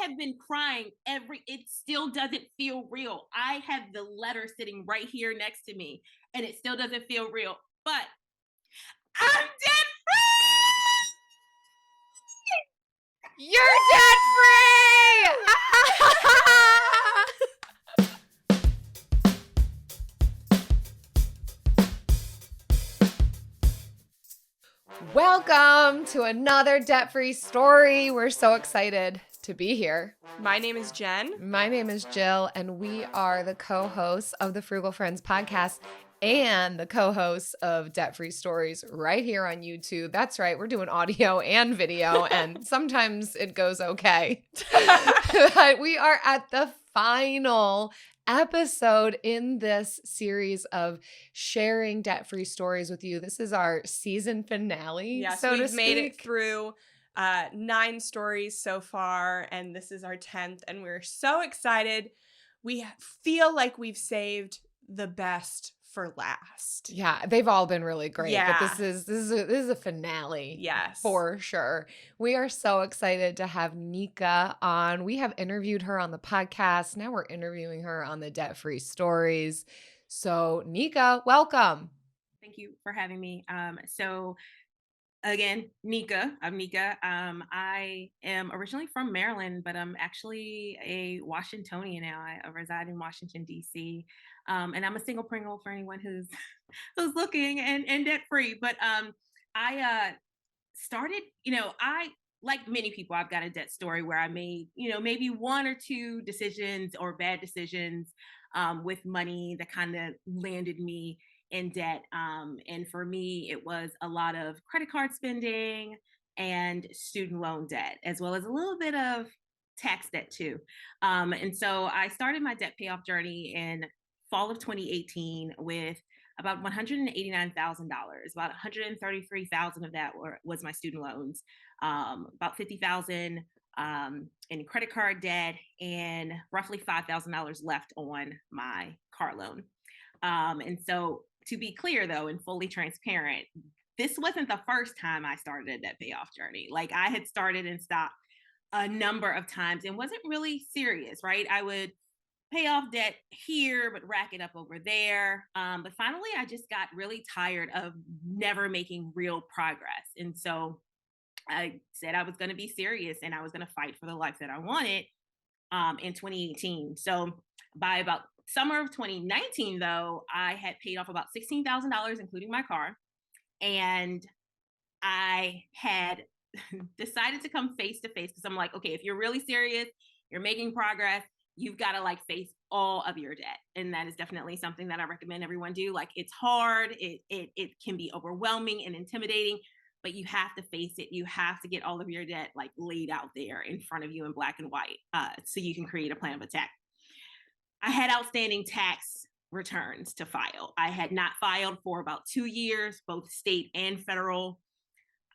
have been crying it still doesn't feel real. I have the letter sitting right here next to me and it still doesn't feel real, but I'm debt You're debt free! Welcome to another debt-free story. We're so excited to be here. My name is Jen. My name is Jill, and we are the co-hosts of the Frugal Friends podcast and the co-hosts of Debt Free Stories right here on YouTube. That's right. We're doing audio and video, and sometimes it goes okay. But we are at the final episode in this series of sharing debt-free stories with you. This is our season finale, Yes, so to we've made it speak. through 9 stories so far, and this is our 10th, and we're so excited. We feel like we've saved the best for last. Yeah, they've all been really great, Yeah. but this is a finale. Yes. For sure. We are so excited to have Nika on. We have interviewed her on the podcast. Now we're interviewing her on the Debt Free Stories. So, Nika, welcome. Thank you for having me. So again, Nika. I'm Nika. I am originally from Maryland, but I'm actually a Washingtonian now. I reside in Washington, D.C. And I'm a single Pringle for anyone who's who's looking and debt free. But I started, I like many people, I've got a debt story where I made, maybe one or two decisions or bad decisions with money that kind of landed me in debt. And for me, it was a lot of credit card spending and student loan debt, as well as a little bit of tax debt too. And so I started my debt payoff journey in fall of 2018 with about $189,000. About 133,000 of that was my student loans, about 50,000 in credit card debt, and roughly $5,000 left on my car loan. And so, to be clear, though, and fully transparent, this wasn't the first time I started a debt payoff journey. Like, I had started and stopped a number of times and wasn't really serious, right? I would pay off debt here, but rack it up over there. But finally, I just got really tired of never making real progress. And so I said I was going to be serious and I was going to fight for the life that I wanted in 2018. So by about summer of 2019, though, I had paid off about $16,000, including my car. And I had decided to come face to face because I'm like, okay, if you're really serious, you're making progress, you've got to like face all of your debt. And that is definitely something that I recommend everyone do. Like, it's hard, it can be overwhelming and intimidating, but you have to face it. You have to get all of your debt like laid out there in front of you in black and white, so you can create a plan of attack. I had outstanding tax returns to file. I had not filed for about 2 years, both state and federal.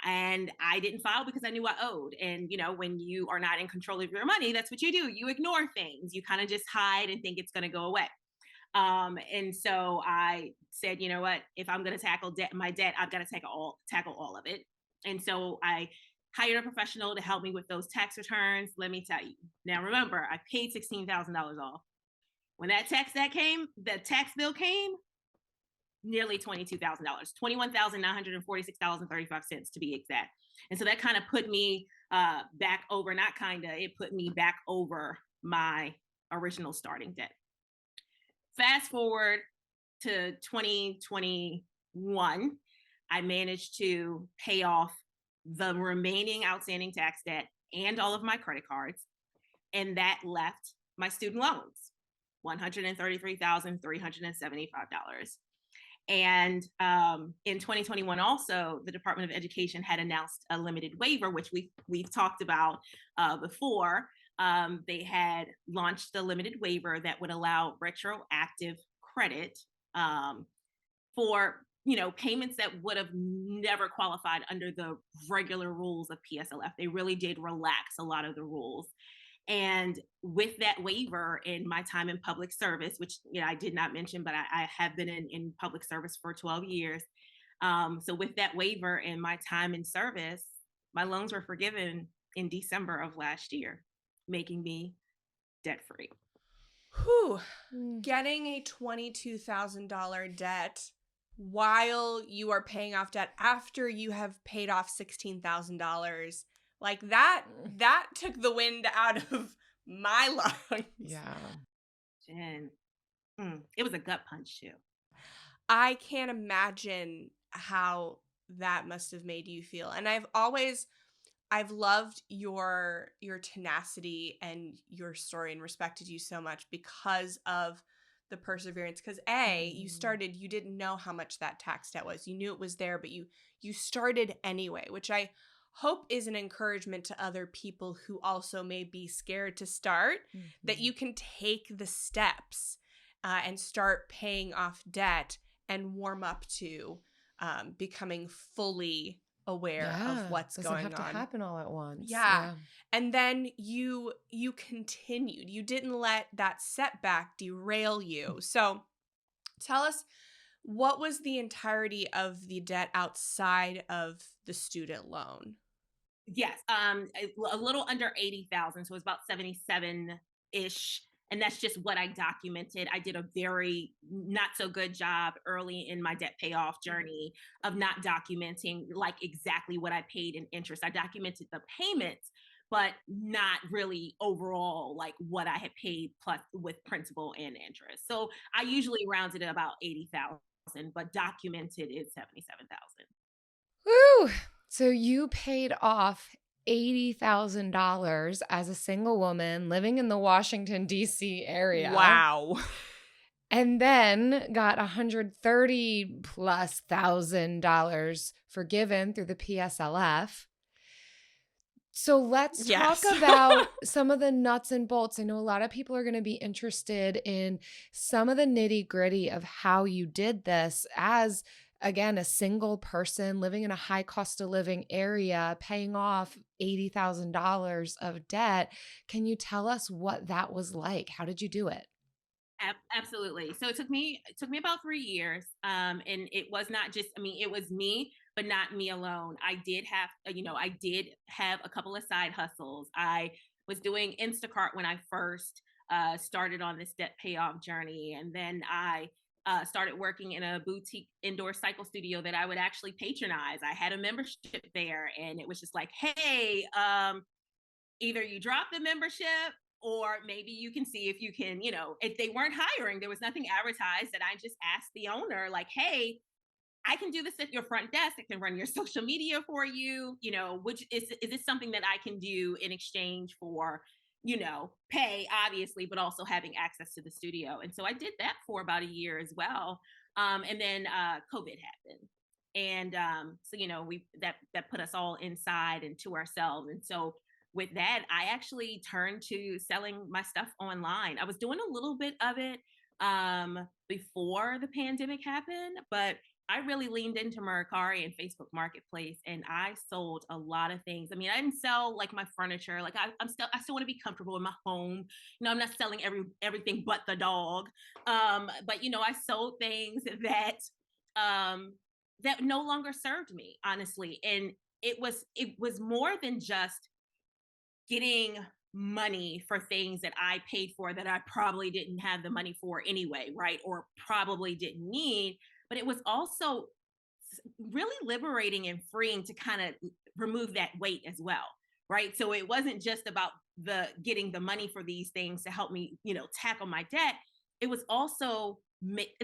And I didn't file because I knew I owed. And, when you are not in control of your money, that's what you do. You ignore things. You kind of just hide and think it's going to go away. And so I said, you know what, if I'm going to tackle my debt, I've got to tackle all of it. And so I hired a professional to help me with those tax returns. Let me tell you. Now, remember, I paid $16,000 off. When the tax bill came, nearly $22,000, $21,946.35 to be exact. And so that kind of put me it put me back over my original starting debt. Fast forward to 2021, I managed to pay off the remaining outstanding tax debt and all of my credit cards. And that left my student loans, $133,375. And in 2021, also, the Department of Education had announced a limited waiver, which we've talked about before. They had launched a limited waiver that would allow retroactive credit for payments that would have never qualified under the regular rules of PSLF. They really did relax a lot of the rules. And with that waiver, in my time in public service, which I did not mention, but I have been in public service for 12 years. So with that waiver and my time in service, my loans were forgiven in December of last year. making me debt free. Whew. Mm. Getting a $22,000 debt while you are paying off debt after you have paid off $16,000, like that took the wind out of my lungs. Yeah. And it was a gut punch too. I can't imagine how that must have made you feel. And I've loved your tenacity and your story and respected you so much because of the perseverance. Because Mm. you didn't know how much that tax debt was. You knew it was there, but you started anyway, which I hope is an encouragement to other people who also may be scared to start, that Mhm. you can take the steps and start paying off debt and warm up to becoming fully aware of Yeah. what's Doesn't have going to on. happen all at once. Yeah. Yeah. And then you continued. You didn't let that setback derail you. So tell us, what was the entirety of the debt outside of the student loan? Yes, a little under 80,000, so it's about 77-ish, and that's just what I documented. I did a very not so good job early in my debt payoff Mhm. journey of not documenting like exactly what I paid in interest. I documented the payments, but not really overall like what I had paid plus with principal and interest. So I usually rounded it about 80,000, but documented is 77,000. Woo! So you paid off $80,000 as a single woman living in the Washington, D.C. area, Wow. and then got 130 plus $1,000 forgiven through the PSLF. So let's talk Yes. about some of the nuts and bolts. I know a lot of people are going to be interested in some of the nitty gritty of how you did this as, again, a single person living in a high cost of living area, paying off $80,000 of debt. Can you tell us what that was like? How did you do it? Absolutely. So it took me about 3 years, and it was not just. I mean, it was me, but not me alone. I did have a couple of side hustles. I was doing Instacart when I first started on this debt payoff journey, and then I started working in a boutique indoor cycle studio that I would actually patronize. I had a membership there, and it was just like, hey, either you drop the membership or maybe you can see if you can, if they weren't hiring, there was nothing advertised, that I just asked the owner, like, hey, I can do this at your front desk. I can run your social media for you. Which is this something that I can do in exchange for, pay, obviously, but also having access to the studio. And so I did that for about a year as well. And then COVID happened. And so we that put us all inside and to ourselves. And so with that, I actually turned to selling my stuff online. I was doing a little bit of it before the pandemic happened, but I really leaned into Mercari and Facebook Marketplace, and I sold a lot of things. I mean, I didn't sell like my furniture. Like I still want to be comfortable in my home. I'm not selling everything but the dog. But I sold things um, that no longer served me, honestly. And it was more than just getting money for things that I paid for that I probably didn't have the money for anyway, right? Or probably didn't need. But it was also really liberating and freeing to kind of remove that weight as well, right? So it wasn't just about the getting the money for these things to help me, tackle my debt. It was also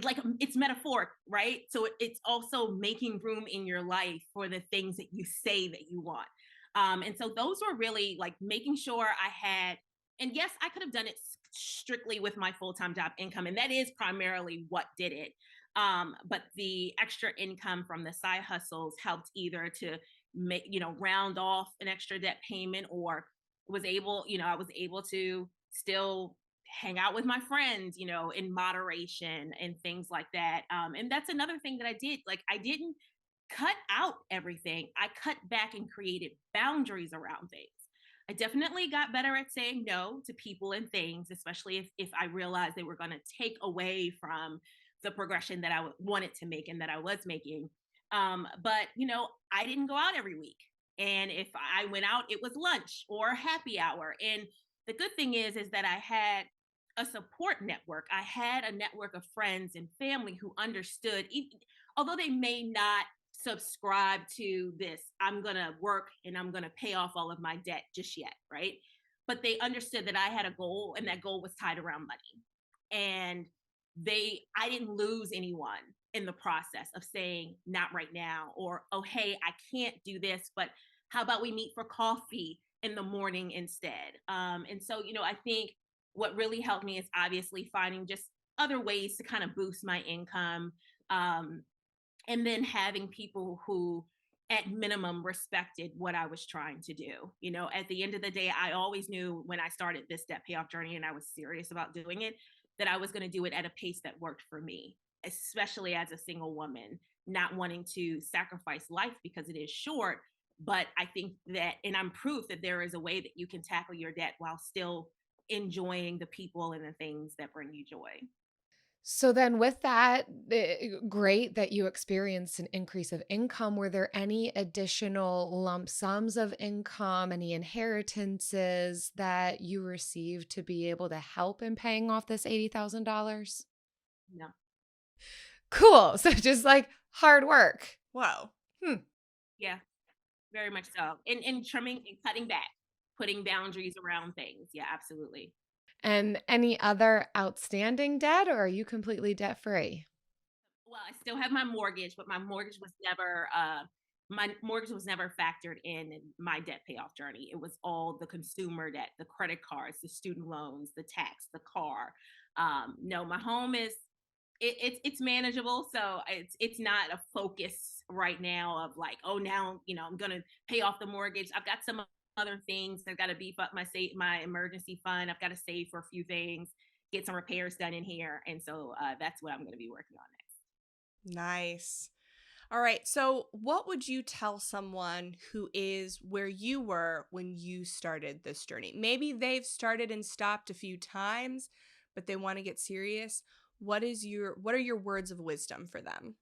like it's metaphoric, right? So it's also making room in your life for the things that you say that you want. And so those were really like making sure I had, and yes, I could have done it strictly with my full-time job income, and that is primarily what did it. But the extra income from the side hustles helped either to make, round off an extra debt payment, or I was able to still hang out with my friends, in moderation and things like that. And that's another thing that I did. Like, I didn't cut out everything. I cut back and created boundaries around things. I definitely got better at saying no to people and things, especially if I realized they were going to take away from the progression that I wanted to make and that I was making. But I didn't go out every week, and if I went out, it was lunch or happy hour. And the good thing is that I had a support network. I had a network of friends and family who understood, even, although they may not subscribe to this, I'm going to work and I'm going to pay off all of my debt just yet, right? But they understood that I had a goal, and that goal was tied around money. And I didn't lose anyone in the process of saying, not right now, or, oh, hey, I can't do this, but how about we meet for coffee in the morning instead? And so, I think what really helped me is obviously finding just other ways to kind of boost my income. Um, and then having people who at minimum respected what I was trying to do. At the end of the day, I always knew when I started this debt payoff journey and I was serious about doing it, that I was going to do it at a pace that worked for me, especially as a single woman, not wanting to sacrifice life because it is short. But I think that, and I'm proof that there is a way that you can tackle your debt while still enjoying the people and the things that bring you joy. So then with that, great that you experienced an increase of income. Were there any additional lump sums of income, any inheritances that you received to be able to help in paying off this $80,000? No. Cool. So just like hard work. Whoa. Hmm. Yeah. Very much so. And trimming and cutting back, putting boundaries around things. Yeah, absolutely. And any other outstanding debt, or are you completely debt free? Well, I still have my mortgage, but my mortgage was never factored in my debt payoff journey. It was all the consumer debt, the credit cards, the student loans, the tax, the car. No, my home is it's manageable, so it's not a focus right now of like, oh, now I'm gonna pay off the mortgage. I've got some other things. I've got to beef up my emergency fund. I've got to save for a few things, get some repairs done in here, and so that's what I'm going to be working on next. Nice. All right. So, what would you tell someone who is where you were when you started this journey? Maybe they've started and stopped a few times, but they want to get serious. What are your words of wisdom for them?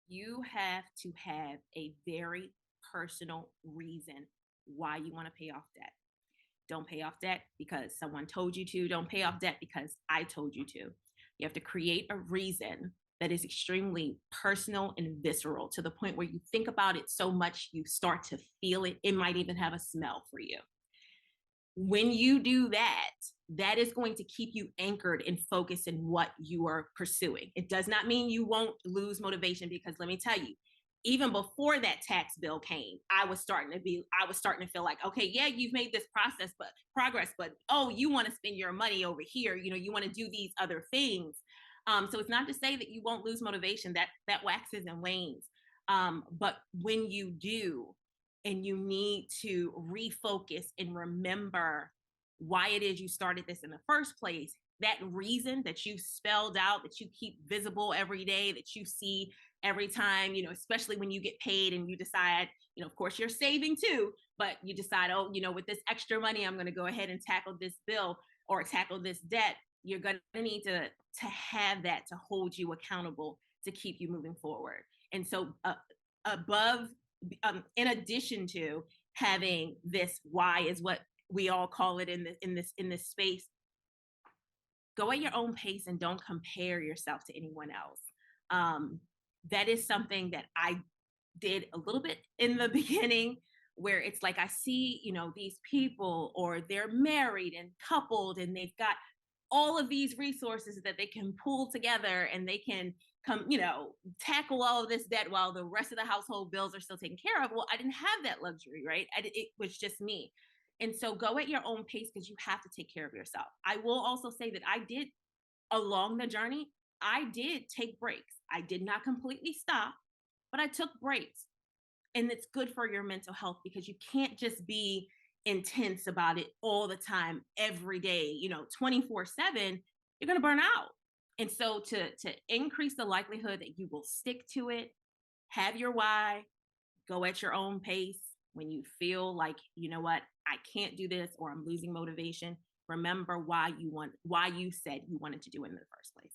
You have to have a very personal reason why you want to pay off debt. Don't pay off debt because someone told you to. Don't pay off debt because I told you to. You have to create a reason that is extremely personal and visceral, to the point where you think about it so much you start to feel it. It might even have a smell for you. When you do that, that is going to keep you anchored and focused in what you are pursuing. It does not mean you won't lose motivation, because let me tell you, even before that tax bill came, I was starting to feel like, okay, yeah, you've made this progress, but oh, you want to spend your money over here. You want to do these other things. So it's not to say that you won't lose motivation. That waxes and wanes. But when you do, and you need to refocus and remember why it is you started this in the first place, that reason that you spelled out, that you keep visible every day, that you see every time, especially when you get paid and you decide, of course you're saving too, but you decide, oh, with this extra money, I'm going to go ahead and tackle this bill or tackle this debt. You're going to need to have that to hold you accountable, to keep you moving forward. And so above in addition to having this why, is what we all call it in this space, go at your own pace and don't compare yourself to anyone else. um, that is something that I did a little bit in the beginning, where it's like I see, these people, or they're married and coupled, and they've got all of these resources that they can pull together, and they can come, tackle all of this debt while the rest of the household bills are still taken care of. Well, I didn't have that luxury, right? It was just me. And so go at your own pace, because you have to take care of yourself. I will also say that I did, along the journey, I did take breaks. I did not completely stop, but I took breaks. And it's good for your mental health, because you can't just be intense about it all the time, every day, 24/7. You're going to burn out. And so to increase the likelihood that you will stick to it, have your why, go at your own pace. When you feel like, what, I can't do this, or I'm losing motivation, remember why you said you wanted to do it in the first place.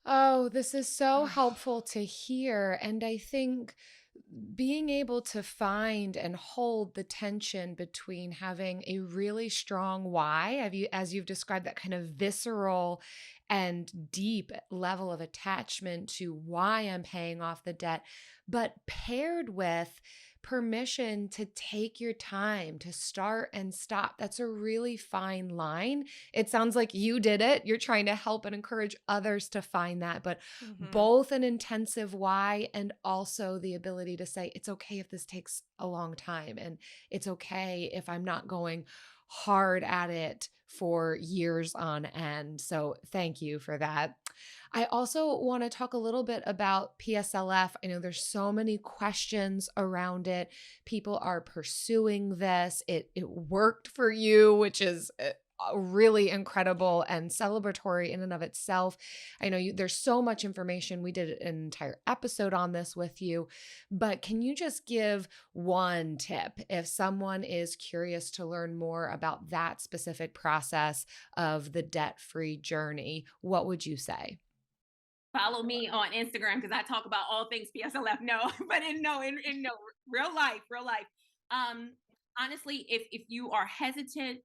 Oh, this is so Ugh. helpful to hear. And I think being able to find and hold the tension between having a really strong why, as you've described, that kind of visceral and deep level of attachment to why I'm paying off the debt, but paired with permission to take your time to start and stop. That's a really fine line. It sounds like you did it. You're trying to help and encourage others to find that, but Mm-hmm. both an intensive why and also the ability to say, it's okay if this takes a long time. And it's okay if I'm not going hard at it for years on end. So thank you for that. I also want to talk a little bit about PSLF. I know there's so many questions around it. People are pursuing this. It worked for you, which is really incredible and celebratory in and of itself. I know there's so much information. We did an entire episode on this with you, but can you just give one tip if someone is curious to learn more about that specific process of the debt-free journey? What would you say? Follow me on Instagram because I talk about all things PSLF. No, but in no real life, real life. Um, Honestly, if you are hesitant,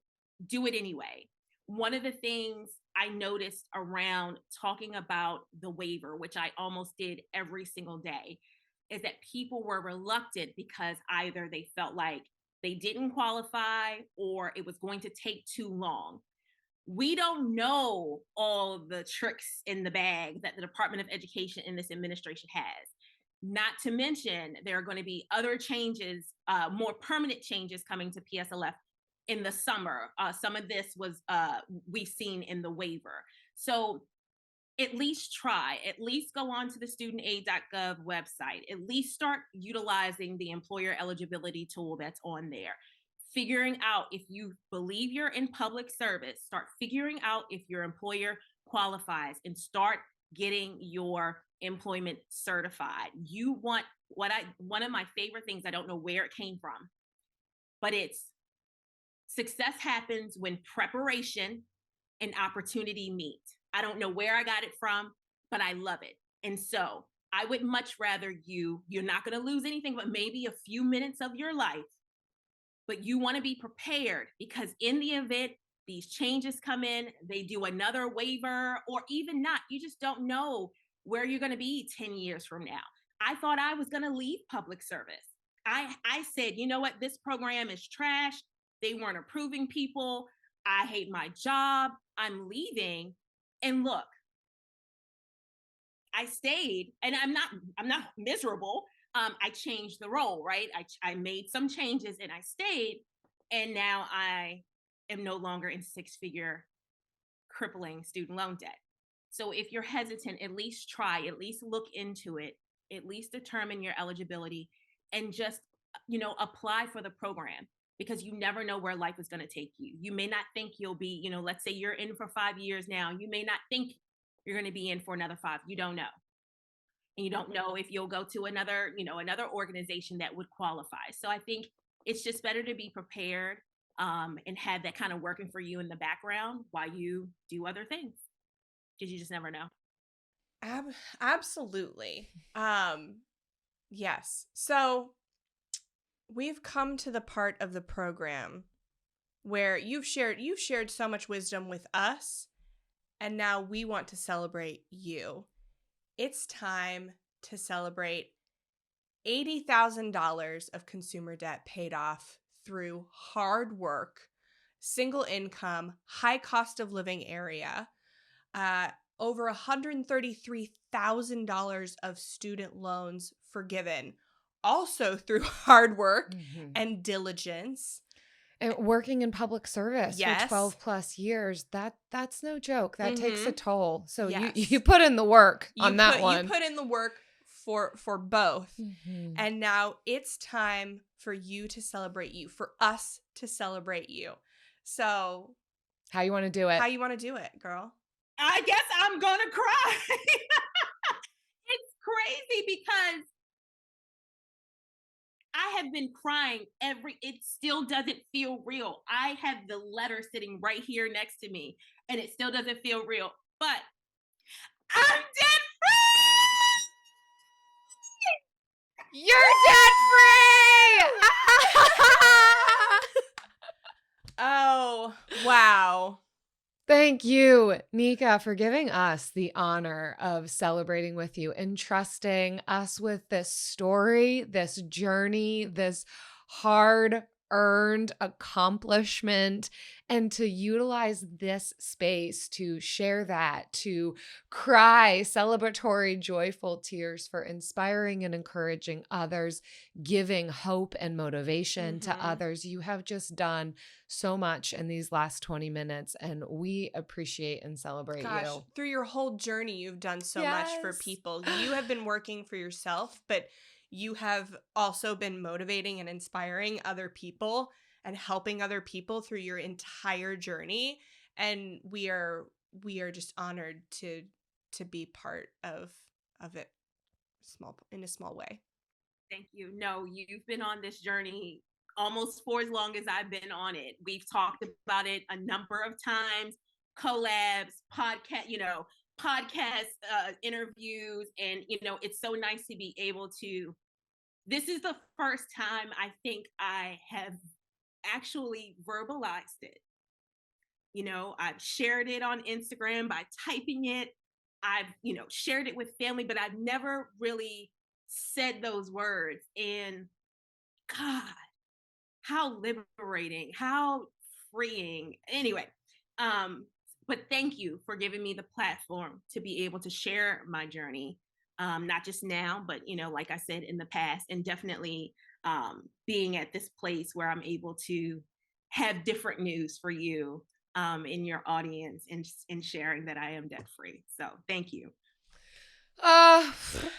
do it anyway. One of the things I noticed around talking about the waiver, which I almost did every single day, is that people were reluctant because either they felt like they didn't qualify or it was going to take too long. We don't know all the tricks in the bag that the Department of Education and this administration has. Not to mention, there are going to be other changes, more permanent changes coming to PSLF in the summer. Some of this was we've seen in the waiver. So at least try, at least go on to the studentaid.gov website, at least start utilizing the employer eligibility tool that's on there. Figuring out if you believe you're in public service, start figuring out if your employer qualifies and start getting your employment certified. You want one of my favorite things, I don't know where it came from, but it's success happens when preparation and opportunity meet. I don't know where I got it from, but I love it. And so I would much rather you're not going to lose anything, but maybe a few minutes of your life, but you want to be prepared because in the event these changes come in, they do another waiver or even not, you just don't know where you're going to be 10 years from now. I thought I was going to leave public service. I said, you know what, this program is trash. They weren't approving people. I hate my job. I'm leaving. And look, I stayed and I'm not miserable. I changed the role, right? I made some changes and I stayed. And now I am no longer in six-figure crippling student loan debt. So if you're hesitant, at least try, at least look into it, at least determine your eligibility and just, apply for the program because you never know where life is going to take you. You may not think you'll be, let's say you're in for 5 years now. You may not think you're going to be in for another five. You don't know. And you don't know if you'll go to another organization that would qualify. So I think it's just better to be prepared and have that kind of working for you in the background while you do other things because you just never know. Absolutely. Yes. So we've come to the part of the program where you've shared so much wisdom with us, and now we want to celebrate you. It's time to celebrate $80,000 of consumer debt paid off through hard work, single income, high cost of living area, uh, over $133,000 of student loans forgiven, also through hard work Mhm. and diligence. And working in public service for Yes. 12 plus years, that's no joke. That takes a Mhm. toll. So you Yes. put in the work You on that put one. in the work for both. Mhm. And now it's time for you to celebrate you, for us to celebrate you. So, How you want to do it? how you want to do it, girl? I guess I'm going to cry. It's crazy because I have been crying it still doesn't feel real. I have the letter sitting right here next to me and it still doesn't feel real, but I'm debt free. You're debt free! Oh, wow. Thank you, Nika, for giving us the honor of celebrating with you and trusting us with this story, this journey, this hard-earned accomplishment, and to utilize this space to share that, to cry celebratory, joyful tears for inspiring and encouraging others, giving hope and motivation to others. You have just done so much in these last 20 minutes, and we appreciate and celebrate you. Through your whole journey, you've done so much for people. You have been working for yourself, but you have also been motivating and inspiring other people and helping other people through your entire journey. And we are just honored to be part of it in a small way. Thank you. No, you've been on this journey almost for as long as I've been on it. We've talked about it a number of times, collabs, podcast interviews. And, it's so nice to be able to, this is the first time I think I have actually verbalized it. I've shared it on Instagram by typing it. I've, shared it with family, but I've never really said those words. And God, how liberating, how freeing. Anyway, but thank you for giving me the platform to be able to share my journey, not just now, but like I said, in the past, and definitely being at this place where I'm able to have different news for you in your audience, and sharing that I am debt free. So thank you.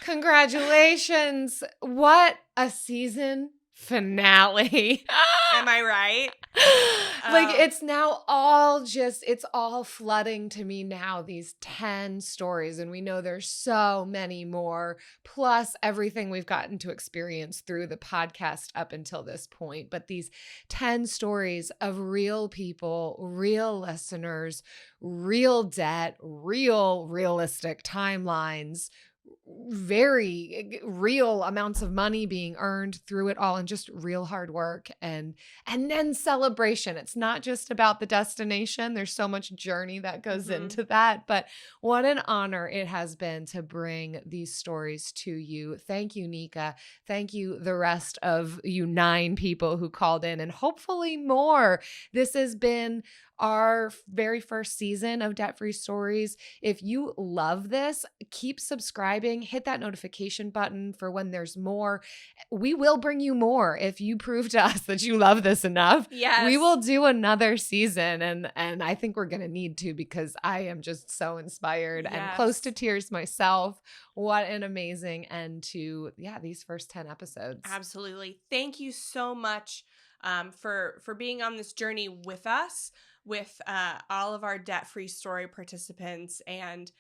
Congratulations. What a season finale. Am I right? It's now it's all flooding to me now, these 10 stories. And we know there's so many more, plus everything we've gotten to experience through the podcast up until this point. But these 10 stories of real people, real listeners, real debt, real realistic timelines, very real amounts of money being earned through it all, and just real hard work and then celebration. It's not just about the destination. There's so much journey that goes into that, but what an honor it has been to bring these stories to you. Thank you, Nika. Thank you, the rest of you 9 people who called in, and hopefully more. This has been our very first season of Debt Free Stories. If you love this, keep subscribing, hit that notification button for when there's more. We will bring you more if you prove to us that you love this enough. Yes. We will do another season, and I think we're going to need to, because I am just so inspired and close to tears myself. What an amazing end to these first 10 episodes. Absolutely. Thank you so much for being on this journey with us, with all of our debt-free story participants. And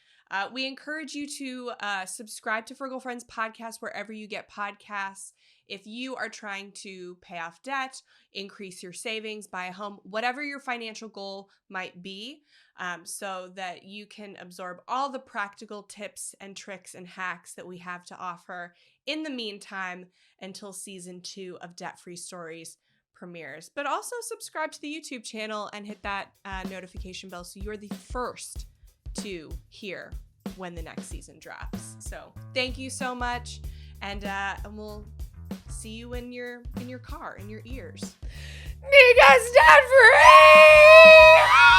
we encourage you to subscribe to Frugal Friends Podcast wherever you get podcasts. If you are trying to pay off debt, increase your savings, buy a home, whatever your financial goal might be, so that you can absorb all the practical tips and tricks and hacks that we have to offer in the meantime until season 2 of Debt Free Stories premieres. But also subscribe to the YouTube channel and hit that notification bell so you're the first to hear when the next season drops. So thank you so much, and we'll see you in your car, in your ears. Nika's debt free!